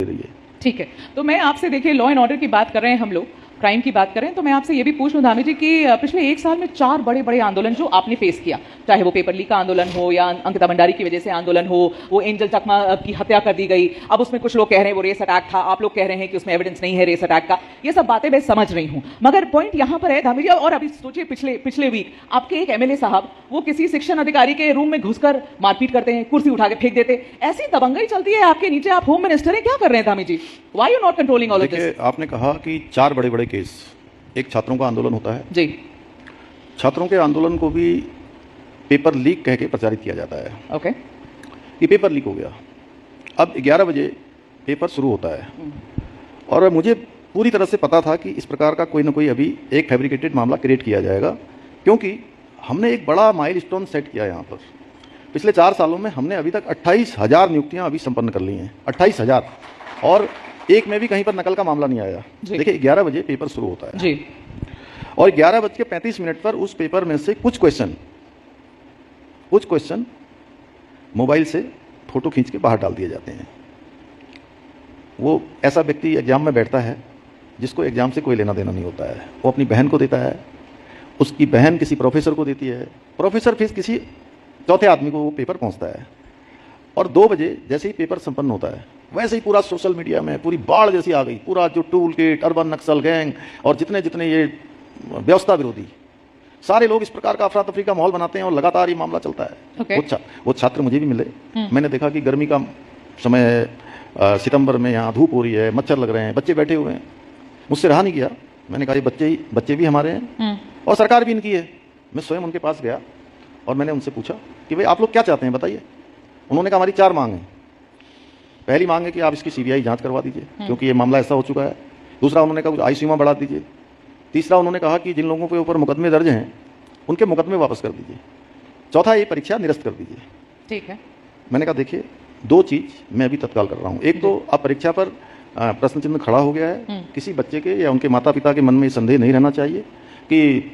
रही है। ठीक है, तो मैं आपसे देखिए लॉ एंड ऑर्डर की बात कर रहे हैं हम लोग, क्राइम की बात करें तो मैं आपसे ये भी पूछ लूं धामी जी कि पिछले एक साल में 4 बड़े बड़े आंदोलन जो आपने फेस किया, चाहे वो पेपर लीक का आंदोलन हो या अंकिता भंडारी की वजह से आंदोलन हो, वो एंजल चकमा की हत्या कर दी गई, अब उसमें कुछ लोग कह रहे हैं वो रेस अटैक था, आप लोग कह रहे हैं कि उसमें एविडेंस नहीं है रेस अटैक का। ये सब बातें मैं समझ रही हूँ, मगर पॉइंट यहाँ पर है धामी जी, और अभी सोचिए पिछले वीक आपके एक एमएलए साहब वो किसी शिक्षण अधिकारी के रूम में घुसकर मारपीट करते हैं, कुर्सी उठा के फेंक देते, ऐसी दबंगई चलती है आपके नीचे, आप होम मिनिस्टर हैं, क्या कर रहे हैं Dhami ji? Why you not controlling all of this? आपने कहा कि 4 बड़े बड़े केस, एक छात्रों का आंदोलन होता है जी, छात्रों के आंदोलन को भी पेपर लीक कह के प्रचारित किया जाता है। ओके, कि पेपर लीक हो गया। अब 11 बजे पेपर शुरू होता है और मुझे पूरी तरह से पता था कि इस प्रकार का कोई ना कोई अभी एक फैब्रिकेटेड मामला क्रिएट किया जाएगा, क्योंकि हमने एक बड़ा माइलस्टोन सेट किया यहाँ पर। पिछले 4 सालों में हमने अभी तक 28,000 नियुक्तियाँ अभी संपन्न कर ली हैं, 28,000, और एक में भी कहीं पर नकल का मामला नहीं आया। देखिए 11 बजे पेपर शुरू होता है जी, और 11:35 पर उस पेपर में से कुछ क्वेश्चन मोबाइल से फोटो खींच के बाहर डाल दिए जाते हैं। वो ऐसा व्यक्ति एग्जाम में बैठता है जिसको एग्जाम से कोई लेना देना नहीं होता है, वो अपनी बहन को देता है, उसकी बहन किसी प्रोफेसर को देती है, प्रोफेसर फिर किसी चौथे आदमी को वो पेपर पहुंचता है, और 2 बजे जैसे ही पेपर संपन्न होता है वैसे ही पूरा सोशल मीडिया में पूरी बाढ़ जैसी आ गई, पूरा जो टूल किट, अर्बन नक्सल गैंग और जितने जितने ये व्यवस्था विरोधी सारे लोग इस प्रकार का अफरा तफरी का माहौल बनाते हैं और लगातार ये मामला चलता है। okay. वो छात्र मुझे भी मिले, मैंने देखा कि गर्मी का समय है, सितंबर में यहाँ धूप हो रही है, मच्छर लग रहे हैं, बच्चे बैठे हुए हैं, मुझसे रहा नहीं किया, मैंने कहा ये बच्चे भी हमारे हैं और सरकार भी इनकी है। मैं स्वयं उनके पास गया और मैंने उनसे पूछा कि भाई आप लोग क्या चाहते हैं बताइए। उन्होंने कहा हमारी 4 मांग हैं। पहली मांग है कि आप इसकी सीबीआई जांच करवा दीजिए क्योंकि ये मामला ऐसा हो चुका है। दूसरा उन्होंने कहा आयु सीमा बढ़ा दीजिए। तीसरा उन्होंने कहा कि जिन लोगों के ऊपर मुकदमे दर्ज हैं उनके मुकदमे वापस कर दीजिए। चौथा ये परीक्षा निरस्त कर दीजिए। ठीक है, मैंने कहा देखिए 2 चीज़ मैं अभी तत्काल कर रहा हूँ। एक तो अब परीक्षा पर प्रश्न चिन्ह खड़ा हो गया है, किसी बच्चे के या उनके माता पिता के मन में संदेह नहीं रहना चाहिए कि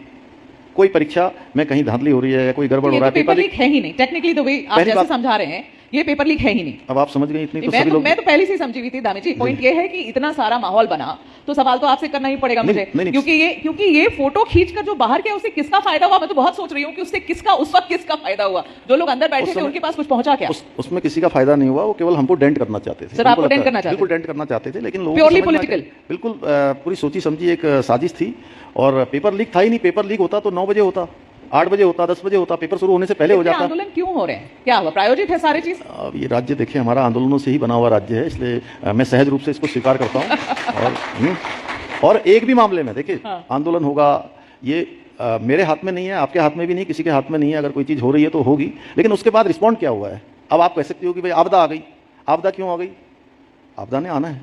कोई परीक्षा में कहीं धांधली हो रही है या कोई गड़बड़ हो रहा है। पेपर लीक है ही नहीं, टेक्निकली द वे आप जैसे समझा रहे हैं ये पेपर लीक है ही नहीं। अब आप समझ गए इतनी तो सभी लोग। मैं तो पहले से ही समझी हुई थी दामी जी। पॉइंट ये है कि इतना सारा माहौल बना तो सवाल तो आपसे करना ही पड़ेगा मुझे, क्योंकि ये फोटो खींचकर जो बाहर गया उससे किसका फायदा हुआ? मैं तो बहुत सोच रही हूँ कि उससे उस वक्त किसका फायदा हुआ? जो लोग अंदर बैठे थे उनके पास कुछ पहुंचा क्या? उसमें किसी का फायदा नहीं हुआ, वो केवल हमको डेंट करना चाहते थे। सर आपको डेंट करना चाहते थे? बिल्कुल डेंट करना चाहते थे, लेकिन लोगों प्योरली पॉलिटिकल, बिल्कुल पूरी सोची समझी एक साजिश थी। और पेपर लीक था ही नहीं। पेपर लीक होता तो 9 बजे होता, 8 बजे होता, 10 बजे होता, पेपर शुरू होने से पहले हो जाता। आंदोलन क्यों हो रहे हैं? क्या हुआ? प्रायोजित है सारी चीज? अब ये राज्य देखिए हमारा आंदोलनों से ही बना हुआ राज्य है, इसलिए मैं सहज रूप से इसको स्वीकार करता हूँ। और एक भी मामले में देखिए आंदोलन होगा, ये मेरे हाथ में नहीं है, आपके हाथ में भी नहीं, किसी के हाथ में नहीं है। अगर कोई चीज़ हो रही है तो होगी, लेकिन उसके बाद रिस्पॉन्ड क्या हुआ है? अब आप कह सकते हो कि भाई आपदा आ गई। आपदा क्यों आ गई? आपदा ने आना है,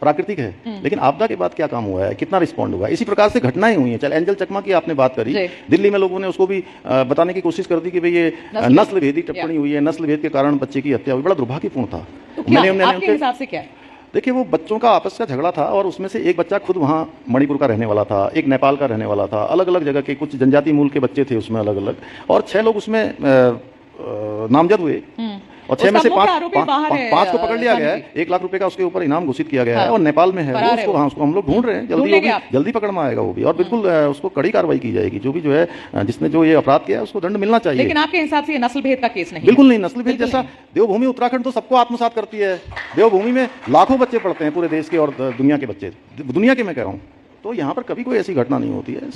प्राकृतिक है, लेकिन आपदा के बाद क्या काम हुआ है, कितना रिस्पॉन्ड हुआ है? इसी प्रकार से घटनाएं हुई हैं। चल एंजल चकमा की आपने बात करी, दिल्ली में लोगों ने उसको भी बताने की कोशिश कर दी कि भाई ये नस्ल भेदी टिप्पणी हुई है, नस्ल भेद के कारण बच्चे की हत्या हुई, बड़ा दुर्भाग्यपूर्ण था। आपके हिसाब से क्या? देखिए वो बच्चों का आपस का झगड़ा था और उसमें से एक बच्चा खुद वहाँ मणिपुर का रहने वाला था, एक नेपाल का रहने वाला था, अलग अलग जगह के कुछ जनजाति मूल के बच्चे थे उसमें अलग अलग, और 6 लोग उसमें नामजद हुए और 6 में से 5 को पकड़ लिया गया है। 1 लाख रुपए का उसके ऊपर इनाम घोषित किया गया है और नेपाल में है वो। उसको हम लोग ढूंढ रहे हैं, जल्दी पकड़ में आएगा वो भी, और बिल्कुल उसको कड़ी कार्रवाई की जाएगी। जो भी जो है जिसने जो ये अपराध किया है उसको दंड मिलना चाहिए। लेकिन आपके हिसाब से ये नस्ल भेद का केस नहीं? बिल्कुल नहीं। नस्ल भेद जैसा देवभूमि उत्तराखंड तो सबको आत्मसात करती है। देवभूमि में लाखों बच्चे पढ़ते हैं पूरे देश के और दुनिया के बच्चे, दुनिया के मैं कह रहा हूँ, तो यहाँ पर कभी कोई ऐसी घटना नहीं होती है।